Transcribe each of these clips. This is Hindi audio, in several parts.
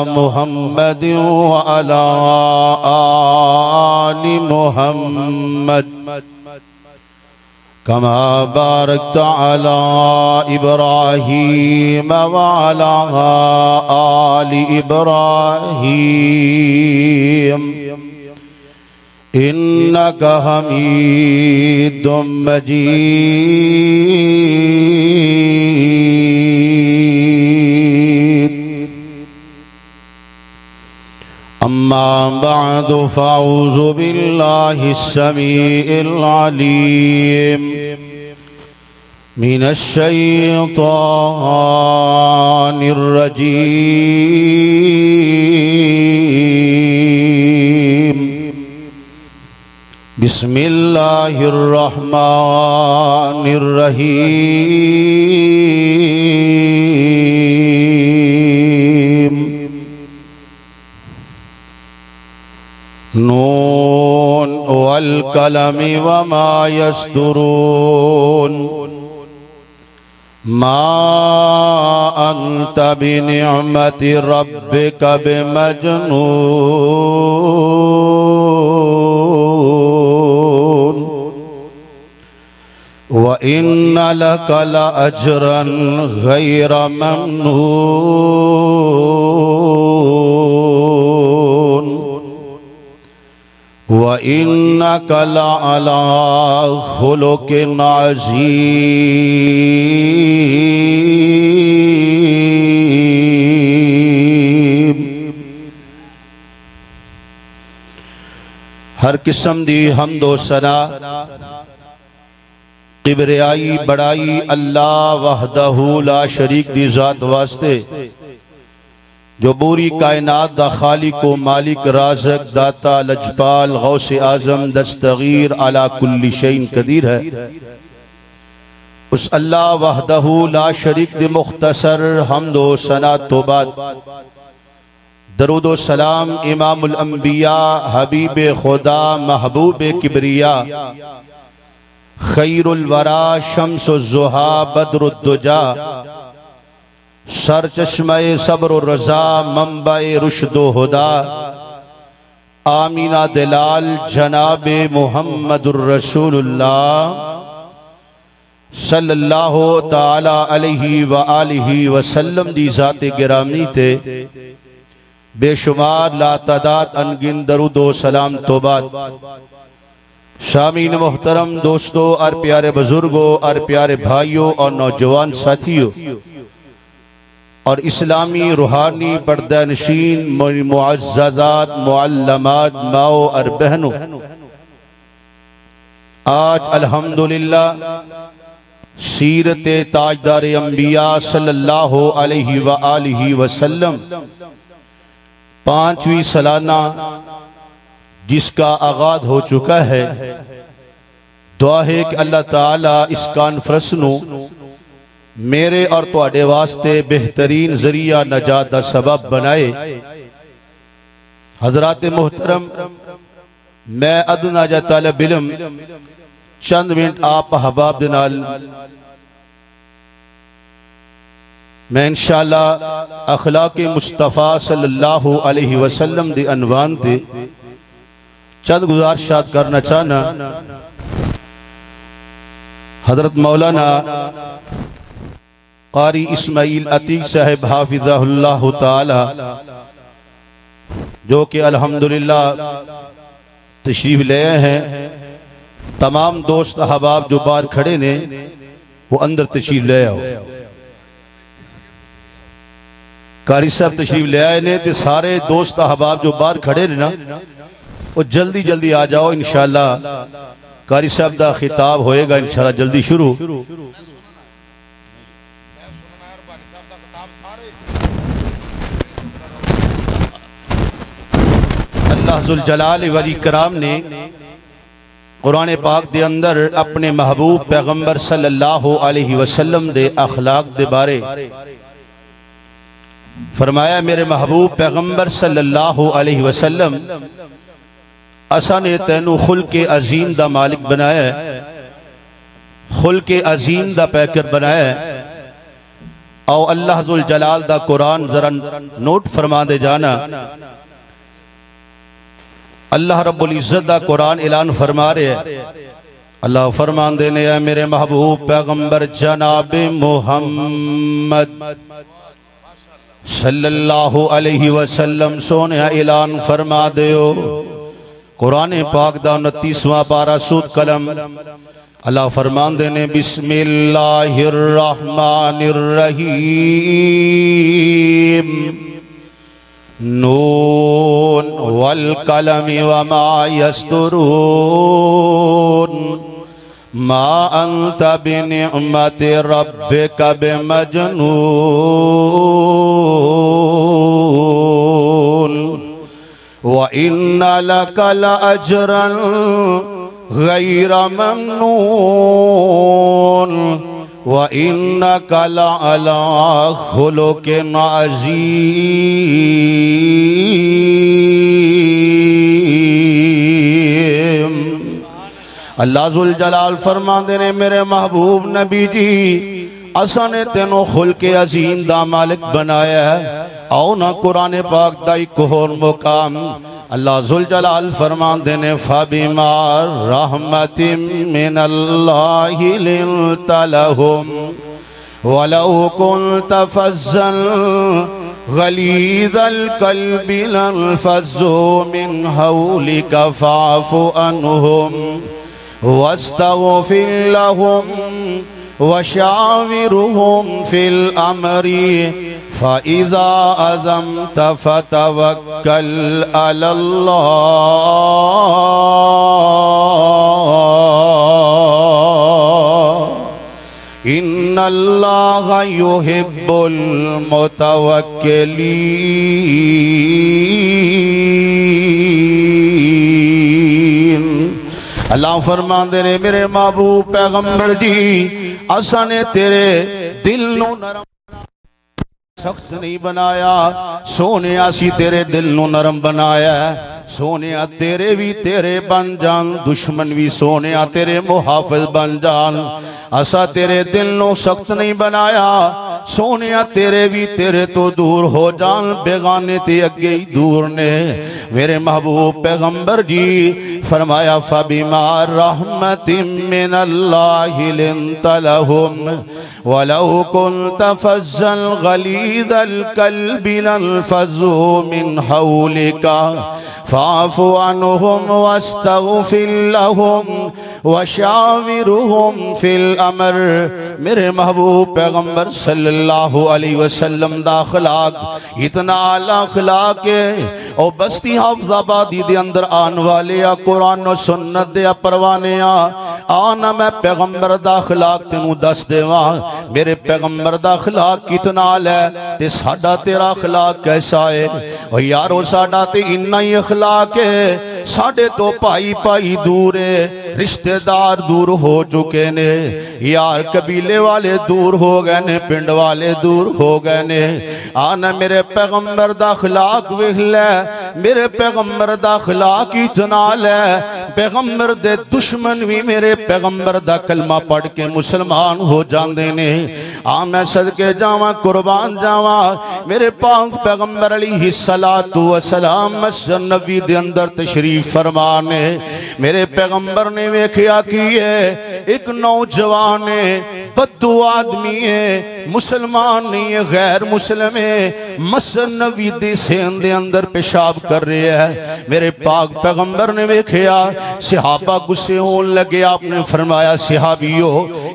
मुहम्मद व अला आलि मुहम्मद कमा बारकत अला इब्राहीम व अला आलि इब्राहीम इन्नका हमीदुम मजीद। अम्मा बअदु फ़अऊज़ु बिल्लाहि स्समीइल अलीम मिनश शैतानिर रजीम। बिस्मिल्लाहिर रहमानिर रहीम। नून वल कलमी वमा यस्तुरून मा अंत बिनिअमति रब्बिका बिमजनून व इन्न लका लअज्रन गैर ममनून व इन्नका लअला खुलुकिन अज़ीम। हर किस्म दी हम्दो सना किबरियाई बड़ाई अल्लाह वहदहू ला शरीक दी ज़ात वास्ते जो पूरी कायनात दा खालिक व मालिक राज़क दाता लजपाल गौसे आज़म दस्तगीर अला कुल्ली शैइन कदीर है। उस अल्लाह वहदहू ला शरीक दे मुख्तसर हम्दो सना तो बाद दरूदो सलाम इमामुल अंबिया हबीब खुदा महबूब किबरिया खैरुल वरा शम्सुज़्ज़ुहा बद्रुद्दुजा सर चश्मे सब्र रज़ा मंबाए रुश्दो हुदा आमीना दिलाल जनाबे मुहम्मदुर रसूलुल्लाह सल्लल्लाहु ताला अलैहि व आलिहि वसल्लम दी ज़ाते गिरामी ते बेशुमार लातादाद अनगिन दरूदो सलाम तो बाद शामीन मोहतरम दोस्तों और प्यारे बुजुर्गों और प्यारे भाइयों और नौजवान साथियों और इस्लामी रूहानी पर्दा नशीन मुअज़्ज़ज़ात मुअल्लमात माओ और बहनों, आज अल्हम्दुलिल्लाह सीरत ताजदार अंबिया सल्लल्लाहु अलैहि व आलिहि वसल्लम 5वीं सालाना जिसका आगाज हो चुका है। दुआ है कि अल्लाह ताला इस कॉन्फ्रेंस नू मेरे और तुहाडे वास्ते बेहतरीन जरिया नजात दा सबब बनाए। हजरात मोहतरम, मैं अदना जा तालिब इल्म चंद मिनट आप अहबाब दे नाल मैं इंशाअल्लाह अखलाक मुस्तफ़ा सल्लल्लाहु अलैहि वसल्लम दे अनवान ते चंद गुजारिशात करना चाहना। हजरत मौलाना कारी इस्माइल अतीक साहब हाफिज़हुल्लाह ताला जो कि अल्हम्दुलिल्लाह तशरीफ ले आए हैं। तमाम दोस्त अहबाब जो बाहर खड़े ने वो अंदर तशरीफ ले आओ। कारी साहब तशरीफ ले आए ने तो सारे दोस्त अहबाब जो बाहर खड़े ने ना वो जल्दी जल्दी आ जाओ। इंशाअल्लाह कारी साहब दा खिताब होएगा इंशाअल्लाह जल्दी शुरू। अल्लाह जुल जलाल वल इकराम ने कुरान पाक दे अंदर अपने महबूब पैगंबर सल्लल्लाहु अलैहि वसल्लम दे अखलाक दे बारे फरमाया। मेरे महबूब पैगंबर सल्लल्लाहु अलैहि वसल्लम असा ने तैनू खुल्के अजीम दा मालिक बनाया है, खुल्के अजीम दा पैकर बनाया है। आओ अल्लाह जुल जलाल दा कुरान जरा नोट फरमा दे जाना। अल्लाह रब्बुल इज्जत दा कुरान ऐलान फरमा रहे है। अल्लाह फरमांदे ने है मेरे महबूब पैगंबर जनाब मुहम्मद सल्लल्लाहु अलैहि वसल्लम सोने ऐलान फरमा दियो। कुरान पाक दा 29वां पारा सूद कलम। अल्लाह फरमांदे ने बिस्मिल्लाहिर रहमानिर रहीम नून वल कलमी वमा यस्तुरून मा अंता बिनिअमति रब्बिका बिमजनून व इन्ना लका लअजरन गैरा ममनून व इन्नका लअला खुलुकिन अज़ीम। अल्लाह जुल जलाल फरमांदे ने मेरे महबूब नबी जी असा ने तेनों खुल्के अजीम दा मालिक बनाया है। आओ ना कुरान पाक दा एक होर मुकाम अल्लाह जुल जलाल फरमांदे ने फबिमा रहमतिम मिनल्लाहि लिंता लहुम वलौ कुंत फज़्ज़न गलीज़ल क़ल्बि लंफ़ज़्ज़ू मिन हौलिका फ़अफ़ु अन्हुम वस्तग़फ़िर लहुम वशाविरहुम फिल अमरी फ़इज़ा अज़म्त फ़तवक्कल अलल्लाह इन्नल्लाहा युहिब्बुल मुतवक्किलीन। अल्लाह फरमांदे ने मेरे महबूब पैगंबर जी असा ने तेरे दिल नू नरम सख्त नहीं बनाया सोने असी तेरे दिल नू नरम बनाया। सोने तेरे भी तेरे बन जान दुश्मन भी सोने तेरे मुहाफिज बन जान। असा तेरे दिल नू सख्त नहीं बनाया सोने तेरे भी तेरे तो दूर हो जान बेगाने ते अगे ही दूर ने। मेरे महबूब पैगंबर जी फरमाया फबिमा रहमतिम मिनल्लाहि लिंता लहुम वलौ कुंत फज़्ज़न गलीज़ल क़ल्बि लंफ़ज़्ज़ू मिन हौलिका फ़अफ़ु अन्हुम वस्तग़फ़िर लहुम वशाविरहुम फिल अमर। मेरे महबूब पैगंबर सल्लल्लाहु अलैहि वसल्लम दा अखलाक इतना आला अखलाक है। और बस्ती हाफिज़ाबादी दे अंदर आन वाले आ कुरान और सुन्नत दे परवाने आना मैं पैगंबर दा अखलाक तेनू दस देवा। मेरे पैगंबर दा अखलाक कितना आला है ते साडा तेरा अखलाक कैसा है। और यारो साडा ते इन्ना ही अखलाक है साडे तो भाई भाई दूर है रिश्तेदार दूर हो चुके ने यार कबीले वाले दूर हो गए ने पिंड वाले दूर हो गए ने। आना मेरे पैगंबर दा अखलाक वेख लै मेरे पैगंबर दा अखलाक इतना है पैगंबर दे दुश्मन भी मेरे पैगंबर दा कलमा पढ़ के मुसलमान हो जाते ने। आ मैं सदके जावा कुर्बान जावा मेरे पाक पैगंबर अलैहिस्सलातु वस्सलाम मस्जिद नबी दे अंदर तशरीफ फरमाने। मेरे पैगंबर ने वेख्या कि एक नौजवान है बद्दू आदमी है मुसलमान नहीं है गैर मुस्लिम है मस्जिद नबी दे सेन दे अंदर पेशाब कर रहे हैं। मेरे पाक पैगंबर ने वेख्या सहाबा गुस्से होने लगे। आपने फरमाया सहाबियो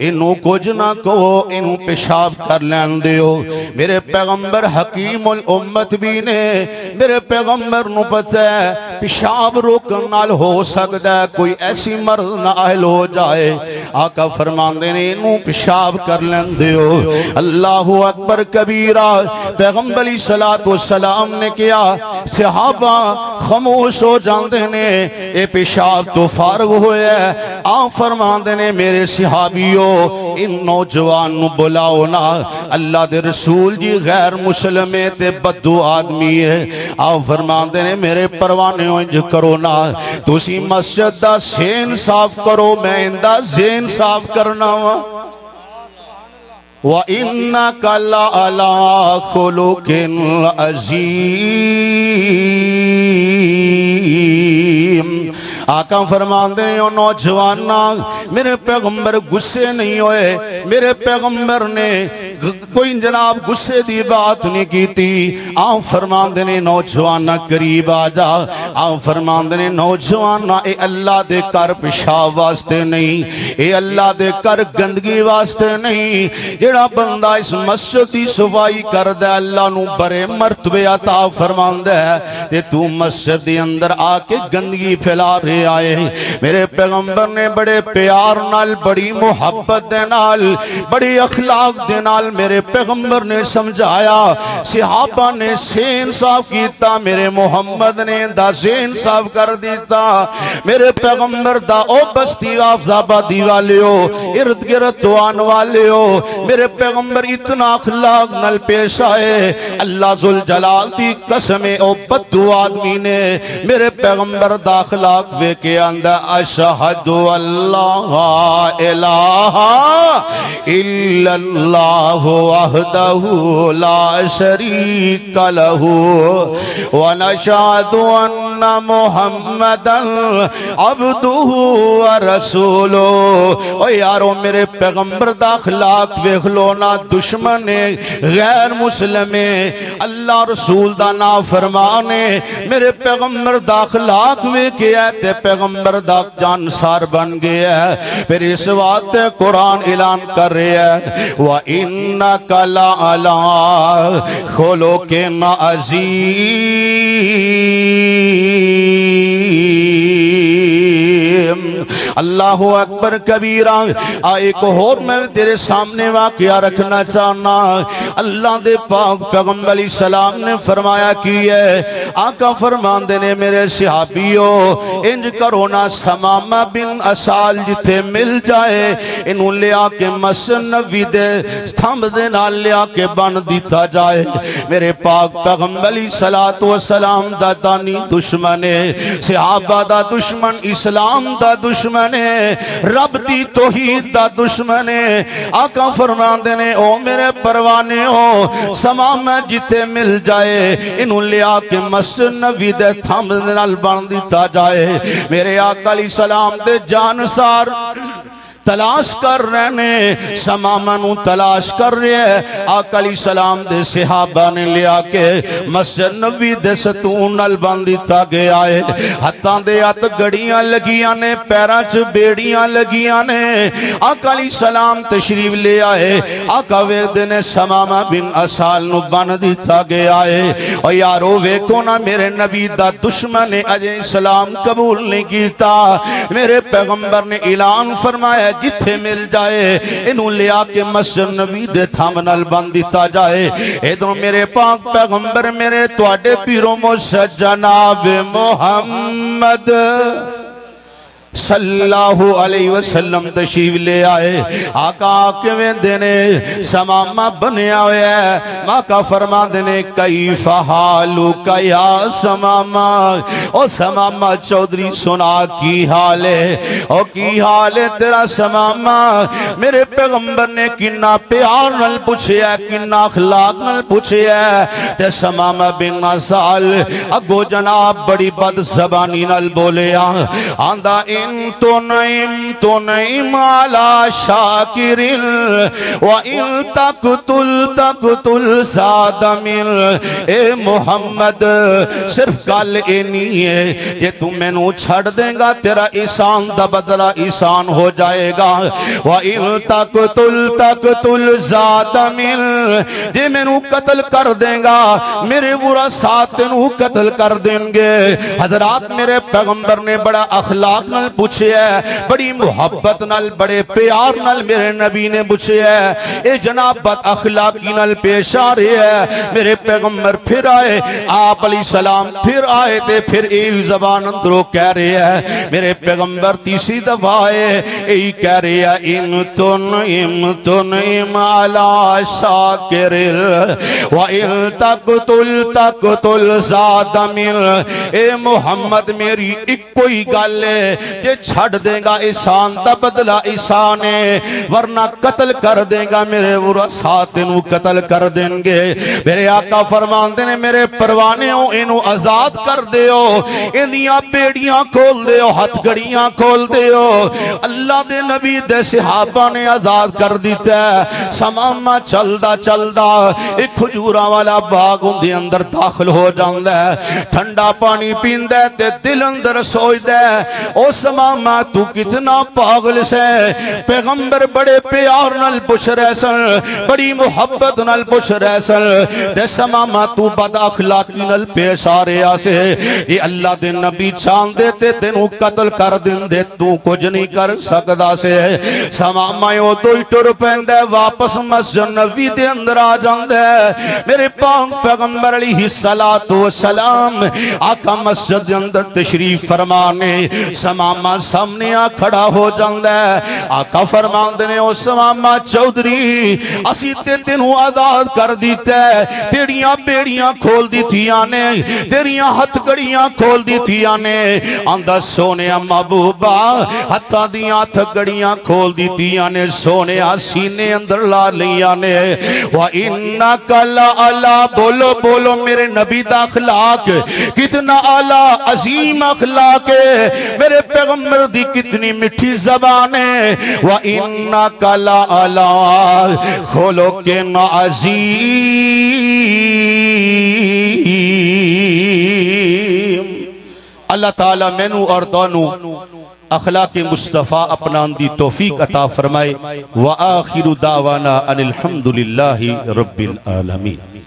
इनू कुछ ना कहो इनू पेशाब कर लैन दियो। मेरे पैगंबर हकीमुल उम्मत भी ने मेरे पैगंबर नू पता है पेशाब रोकन नाल हो सकता है कोई ऐसी मर्द नाइल हो जाए। आका फरमांदे ने इनू पेशाब कर लैन दियो। अल्लाहु अकबर कबीरा। पैगंबर अलैहिस्सलातु वस्सलाम ने किया सहाबा खामोश हो जाते ने ये पेशाब तो फारग होया। आ फरमांदे ने मेरे सहाबियो इन नौजवान नू बुलाओ ना अल्लाह दे रसूल जी गैर मुस्लिम है ते बद्दू आदमी है। आ फरमांदे ने मेरे परवाने इंज करो ना तुसी मस्जिद दा सेन साफ करो मैं इंदा ज़ेन साफ करना वा। व इन्नका लअला खुलुकिन अज़ीम। आका फरमाते हैं, ओ नौजवाना, मेरे पैगंबर गुस्से नहीं होए। मेरे पैगंबर ने कोई जनाब गुस्से की बात नहीं की थी। आप फरमाते ने नौजवाना करीब आ जा। आप फरमाते ने नौजवाना, ए अल्लाह दे घर पेशाब वास्ते नहीं, ए अल्लाह दे घर गंदगी वास्ते नहीं। जेड़ा बंदा इस मस्जिद की सफाई करदा अल्लाह नू बड़े मर्तबे अता फरमांदा है, ते तू मस्जिद के अंदर आके गंदगी फैला रहे आए। मेरे पैगंबर ने बड़े प्यार नाल, बड़ी मुहब्बत दे नाल, बड़ी अखलाक दे नाल मेरे पैगंबर ने समझाया। सहाबा ने सेन साफ किया, मेरे मोहम्मद ने दा सेन साफ कर दिता। मेरे पैगंबर दा ओ बस्ती आफताबादी वाले हो, इर्द गिर्द आने वाले हो, मेरे पैगंबर इतना अखलाक नाल पेश आए। अल्लाह जुल जलाल दी कसम, ओ बद्दू आदमी ने मेरे पैगंबर दा अखलाक वे के अंदर अशहदु अल्लाह इलाहा इल्लल्लाह वहदहु ला शरीका लहू व नशहदु अन्ना मुहम्मदन अब्दुहु व रसूलुहु। ओ यारो, मेरे पैगंबर दा अखलाक वेख लो ना। दुश्मन ने, गैर मुस्लिम है, अल्लाह रसूल दा ना फरमाने, मेरे पैगंबर दा अखलाक वे के ते पैगंबर दा जानसार बन गया है। फिर इस बात कुरान ऐलान कर रहा है, व इन्नका लअला खुलुकिन अज़ीम। अल्लाहु अकबर कबीरा। एक और मैं तेरे सामने वाकया रखना चाहना। अल्लाह दे पाक पैगंबर अलैहिस्सलाम ने फरमाया कि है, आका फरमांदे ने, मेरे सहाबियों इंज करो ना, समामा बिन असाल जिथे मिल जाए इनू लिया के मस्जिद नबी दे स्तंभ दे नाल लिया के बन दिता जाए। मेरे पाक पैगंबर अलैहिस्सलातु वस्सलाम दा दानी दुश्मन है, सहाबा दा दुश्मन, इस्लाम दा दुश्मन है, रब दी तौहीद दा दुश्मन है। आका फरमांदे ने, ओ मेरे परवाने हो, समामा जिथे मिल जाए इनू लिया के मस्जिद नबी दे स्तंभ दे नाल बन दिता जाए। मेरे आका अलैहिस्सलाम दे जानसार तलाश कर रहे ने, समामा नू तलाश कर रहे हैं। आका अलैहिस्सलाम दे सहाबा ने लिया के मस्जिद नबी दे सतून नाल बन दिता गया है। हत्थां दे हत्थ गड़ियां लगियां ने, पैरां च बेड़ियां लगियां ने। आका अलैहिस्सलाम तशरीफ ले आए। आका वेखदे ने समामा बिन असाल नू बन दिता गया है। और यारो वेखो ना, मेरे नबी दा दुश्मन ने अजे इस्लाम कबूल नहीं किया। मेरे पैगंबर ने ऐलान फरमाया, जिथे मिल जाए इनू लिया के मस्जिद नबी दे थंब नाल बन दिता जाए। इधरों मेरे पाक पैगंबर, मेरे तुहाडे पीरो मुर्शिद जनाब मोहम्मद सल्लल्लाहु अलैहि वसल्लम तशरीफ ले आए। आका किवें देने समामा बनया होया है। आका फरमांदे ने, कैफा हालुका या समामा। ओ समामा चौधरी सुना की हाल है, ओ की हाल है तेरा समामा। मेरे पैगंबर ने किन्ना प्यार नाल पूछया, किन्ना अखलाक नाल पूछया। ते समामा बिन असाल अगो जनाब बड़ी बद ज़बानी नाल बोलिया, आंदा तो नहीं माला शाकिरिल व इन तकतुल सादमिल। ए मोहम्मद, सिर्फ गल ए नहीं है जे तू मैनू छड़ देगा तेरा ईसान दा बदला ईसान हो जाएगा। व इन तकतुल सादमिल, जे मैनू कत्ल कर देगा मेरे बुरा साथ तेनू कत्ल कर देंगे। हजरात, मेरे पैगंबर ने बड़ा अखलाक नाल पूछे, बड़ी मुहब्बत नाल, बड़े प्यार नाल मेरे नबी ने पूछे। ये जनाब बद अखलाकी नाल पेश आ रहे हैं। मेरे पैगंबर फिर आए, आप अलैहिस्सलाम फिर आए, ते फिर एक जबान अंदरों कह रहे हैं। मेरे पैगंबर तीसरी दफा आए, यही कह रहे हैं, इन तुन अला शाकिरिल व इन तकतुल सादमिल। ए मोहम्मद, मेरी इको ही गल है, जे जे छड़ देगा एहसान दा बदला एहसान है, वरना कत्ल कर देगा मेरे वरसा तेनू कत्ल कर देंगे। मेरे आका फरमाते ने मेरे परवानेओ इनू आजाद कर दियो, इंदियां बेड़ियां खोल दियो, हथकड़ियां खोल दियो। अल्लाह दे नबी दे सहाबा ने आजाद कर दिता। समामा चलदा चलदा एक खजूरा वाला बाग उनके अंदर दाखिल हो जाता है। ठंडा पानी पींदा ते दिल अंदर सोचदा ओ समामा तू कितना पागल से। पैगंबर बड़े प्यार नाल पुछ रहे सन, बड़ी मुहब्बत नाल पुछ रहे सन, ते समामा तू बद अखलाकी नाल पेश आ रहा से। ये अल्लाह दे नबी चाहते ते तेनू कत्ल कर देंदे, तू कुछ नहीं कर सकदा से। समामा ओ तो ही टुर पैंदा, वापस मस्जिद नबी दे अंदर आ जांदा है। मेरे पाक पैगंबर अलैहिस्सलातु वस्सलाम आका मस्जिद दे अंदर तशरीफ फरमाने, समामा सामने आ खड़ा हो जांदा है। आका फरमांदे ने ओ समामा चौधरी असी ते तेनू आजाद कर दिता है, तेरियां बेड़ियां खोल दित्तियां ने, तेरियां हथकड़ियां खोल दित्तियां ने। आंदा सोने महबूबा हत्थां दियां हथकड़ियां खोल दित्तियां ने, सोने सीने अंदर ला लिया ने। वा इन्ना कला अला बोलो बोलो मेरे नबी दा अखलाक कितना आला अजीम अखलाक है, मेरे पैगंबर दी कितनी मिठी ज़बान है। वा इन्ना कला अला खोलो के ना अजीम। अल्लाह ताला मैनू और तानू अखलाक़े मुस्तफ़ा अपनान दी तौफीक अता फरमाए। व आखिरु दावाना अनिल हम्दुलिल्लाहि रब्बिल आलमीन।